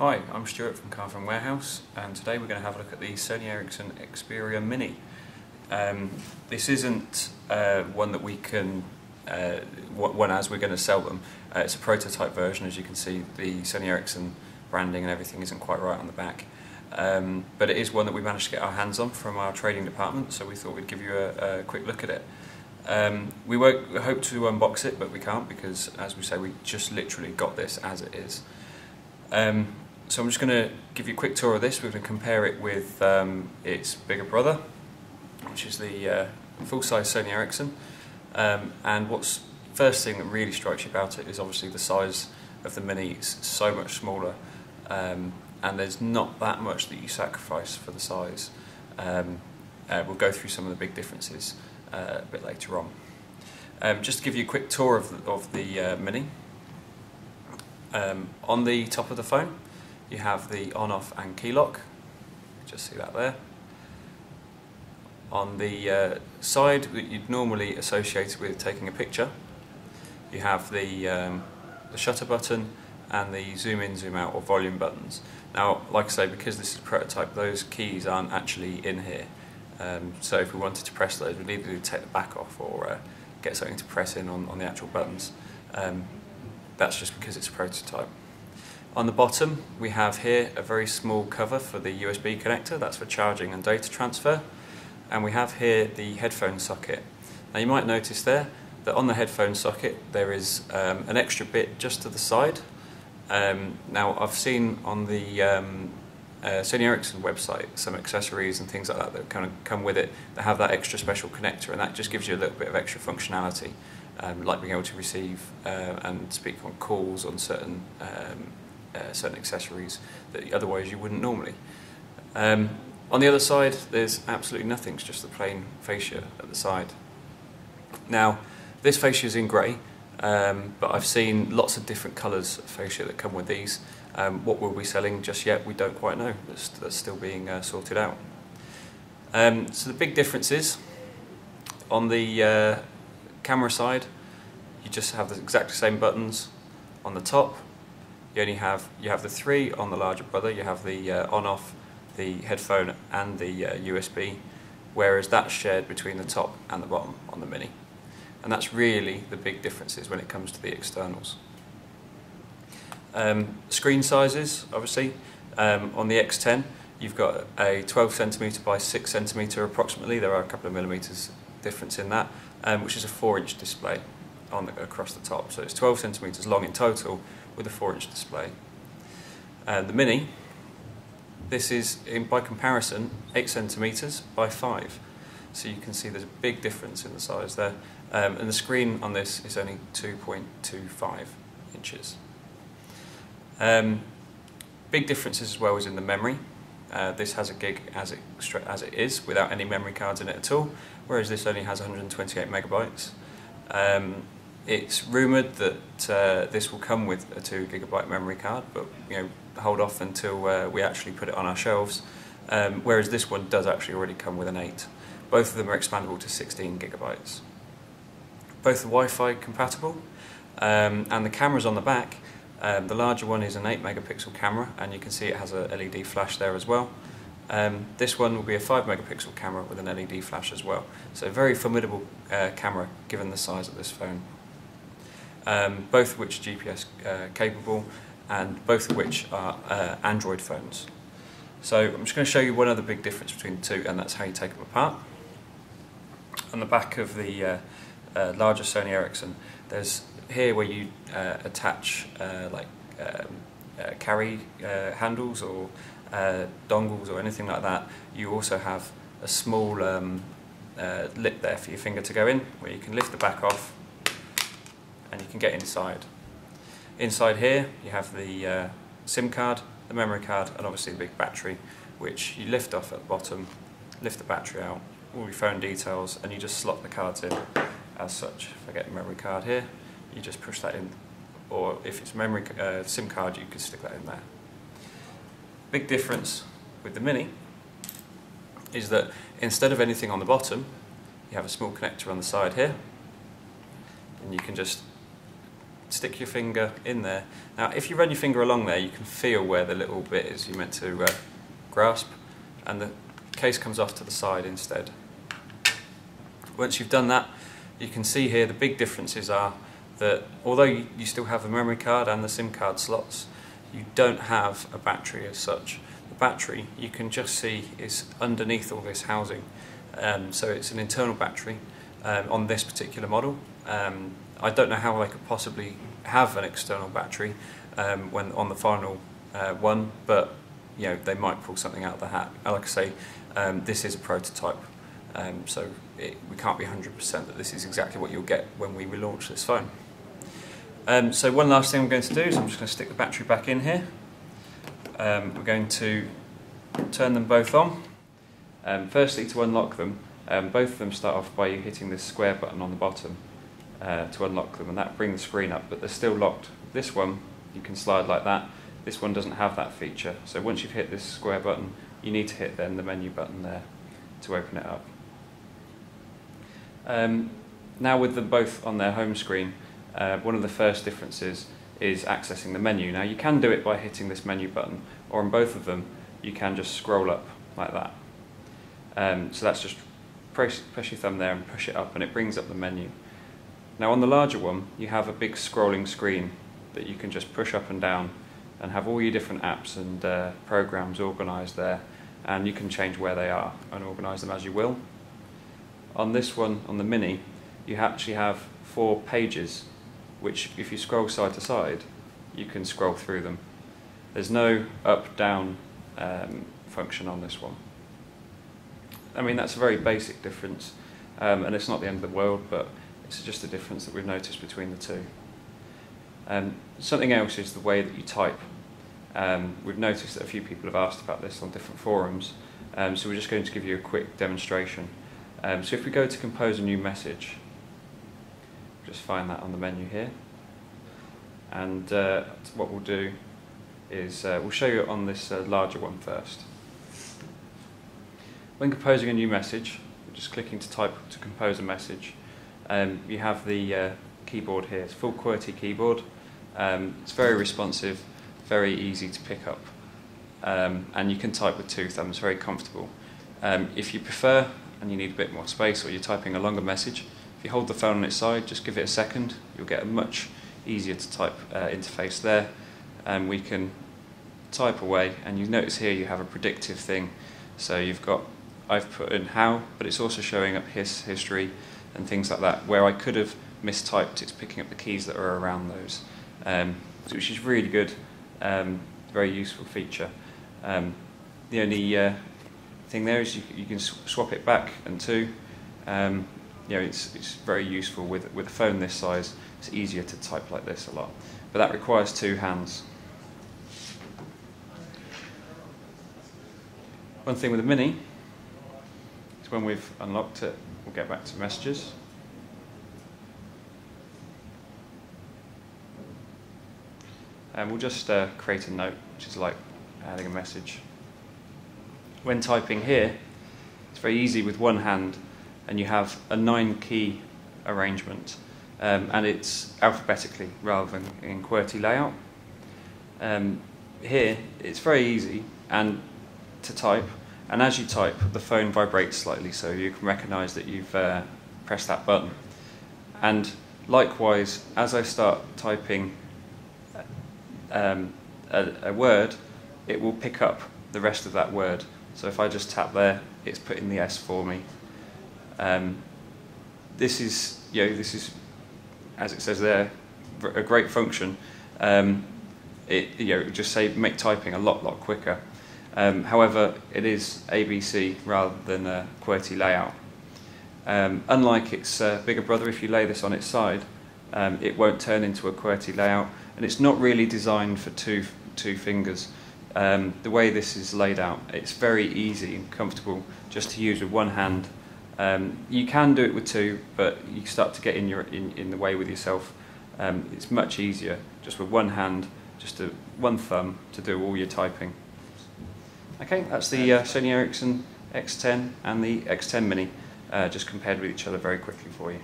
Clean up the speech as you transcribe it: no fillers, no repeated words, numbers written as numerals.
Hi, I'm Stuart from Car Warehouse, and today we're going to have a look at the Sony Ericsson Xperia Mini. This isn't one that we can, one as we're going to sell them. It's a prototype version. As you can see, the Sony Ericsson branding and everything isn't quite right on the back. But it is one that we managed to get our hands on from our trading department, so we thought we'd give you a quick look at it. We hope to unbox it, but we can't because, as we say, we just literally got this as it is. So I'm just going to give you a quick tour of this. We're going to compare it with its bigger brother, which is the full-size Sony Ericsson. And what's first thing that really strikes you about it is obviously the size of the Mini. It's so much smaller, and there's not that much that you sacrifice for the size. We'll go through some of the big differences a bit later on. Just to give you a quick tour of the Mini. On the top of the phone, you have the on-off and key lock. Just see that there. On the side that you'd normally associate with taking a picture, you have the shutter button and the zoom in, zoom out or volume buttons. Now, like I say, because this is a prototype, those keys aren't actually in here. So if we wanted to press those, we'd either take the back off or get something to press in on the actual buttons. That's just because it's a prototype. On the bottom, we have here a very small cover for the USB connector. That's for charging and data transfer. And we have here the headphone socket. Now you might notice there that on the headphone socket there is an extra bit just to the side. Now I've seen on the Sony Ericsson website some accessories and things like that that kind of come with it that have that extra special connector, and that just gives you a little bit of extra functionality, like being able to receive and speak on calls on certain accessories that otherwise you wouldn't normally. On the other side, there's absolutely nothing. It's just the plain fascia at the side. Now, this fascia is in grey, but I've seen lots of different colours of fascia that come with these. What we'll be selling just yet, we don't quite know. That's still being sorted out. So the big difference is, on the camera side, you just have the exactly same buttons. On the top, you have the three on the larger brother. You have the on-off, the headphone and the USB, whereas that's shared between the top and the bottom on the Mini. And that's really the big differences when it comes to the externals. Screen sizes, obviously. On the X10, you've got a 12cm by 6cm approximately. There are a couple of millimetres difference in that, which is a 4-inch display across the top. So it's 12cm long in total with a 4-inch display. The Mini, this is, by comparison, 8cm by 5. So you can see there's a big difference in the size there. And the screen on this is only 2.25 inches. Big differences as well is in the memory. This has a gig as it is, without any memory cards in it at all, whereas this only has 128 megabytes. It's rumoured that this will come with a 2 GB memory card, but hold off until we actually put it on our shelves. Whereas this one does actually already come with an 8. Both of them are expandable to 16 GB. Both are Wi-Fi compatible, and the cameras on the back. The larger one is an 8 megapixel camera, and you can see it has a LED flash there as well. This one will be a 5 megapixel camera with an LED flash as well. So a very formidable camera given the size of this phone. Both of which are GPS capable, and both of which are Android phones. So I'm just going to show you one other big difference between the two, and that's how you take them apart. On the back of the larger Sony Ericsson, there's here where you attach carry handles or dongles or anything like that. You also have a small lip there for your finger to go in, where you can lift the back off and you can get inside. Inside here you have the SIM card, the memory card, and obviously the big battery, which you lift off at the bottom, lift the battery out, all your phone details, and you just slot the cards in as such. If I get the memory card here, you just push that in, or if it's memory SIM card, you can stick that in there. Big difference with the Mini is that instead of anything on the bottom, you have a small connector on the side here, and you can just stick your finger in there. Now if you run your finger along there, you can feel where the little bit is you're meant to grasp, and the case comes off to the side instead. Once you've done that, you can see here the big differences are that although you still have a memory card and the SIM card slots, you don't have a battery as such. The battery, you can just see, is underneath all this housing. So it's an internal battery on this particular model. I don't know how they could possibly have an external battery when on the final one, but you know, they might pull something out of the hat. Like I say, this is a prototype, so we can't be 100% that this is exactly what you'll get when we relaunch this phone. So one last thing I'm going to do is I'm just going to stick the battery back in here. We're going to turn them both on. Firstly, to unlock them, both of them start off by you hitting this square button on the bottom to unlock them, and that brings the screen up, but they're still locked. This one, you can slide like that. This one doesn't have that feature, so once you've hit this square button, you need to hit then the menu button there to open it up. Now with them both on their home screen, one of the first differences is accessing the menu. Now you can do it by hitting this menu button, or on both of them you can just scroll up like that. So that's just press your thumb there and push it up and it brings up the menu. Now on the larger one you have a big scrolling screen that you can just push up and down and have all your different apps and programs organised there, and you can change where they are and organise them as you will. On this one, on the Mini, you actually have 4 pages which if you scroll side to side you can scroll through them. There's no up down function on this one. I mean, that's a very basic difference, and it's not the end of the world, but it's just a difference that we've noticed between the two. Something else is the way that you type. We've noticed that a few people have asked about this on different forums, so we're just going to give you a quick demonstration. So if we go to compose a new message, just find that on the menu here, and what we'll do is we'll show you on this larger one first. When composing a new message, we're just clicking to type to compose a message. You have the keyboard here. It's a full QWERTY keyboard. It's very responsive, very easy to pick up, and you can type with 2 thumbs, very comfortable. If you prefer and you need a bit more space, or you're typing a longer message, if you hold the phone on its side, just give it a second, you'll get a much easier to type interface there, and we can type away. And you notice here you have a predictive thing, so you've got, I've put in how, but it's also showing up history and things like that. Where I could have mistyped, it's picking up the keys that are around those, which is really good, very useful feature. The only thing there is you can swap it back and to. You know, it's very useful with a phone this size. It's easier to type like this a lot, but that requires 2 hands. One thing with the Mini is when we've unlocked it, we'll get back to messages. And we'll just create a note, which is like adding a message. When typing here, it's very easy with one hand, and you have a 9-key arrangement, and it's alphabetically rather than in QWERTY layout. Here, it's very easy and to type, and as you type, the phone vibrates slightly, so you can recognise that you've pressed that button. And likewise, as I start typing a word, it will pick up the rest of that word. So if I just tap there, it's putting the S for me. This is, as it says there, a great function. It just make typing a lot quicker. However, it is ABC rather than a QWERTY layout. Unlike its bigger brother, if you lay this on its side, it won't turn into a QWERTY layout, and it's not really designed for two fingers. The way this is laid out, it's very easy and comfortable just to use with one hand. You can do it with 2, but you start to get in the way with yourself. It's much easier just with one hand, just one thumb to do all your typing. Okay, that's the Sony Ericsson X10 and the X10 Mini, just compared with each other very quickly for you.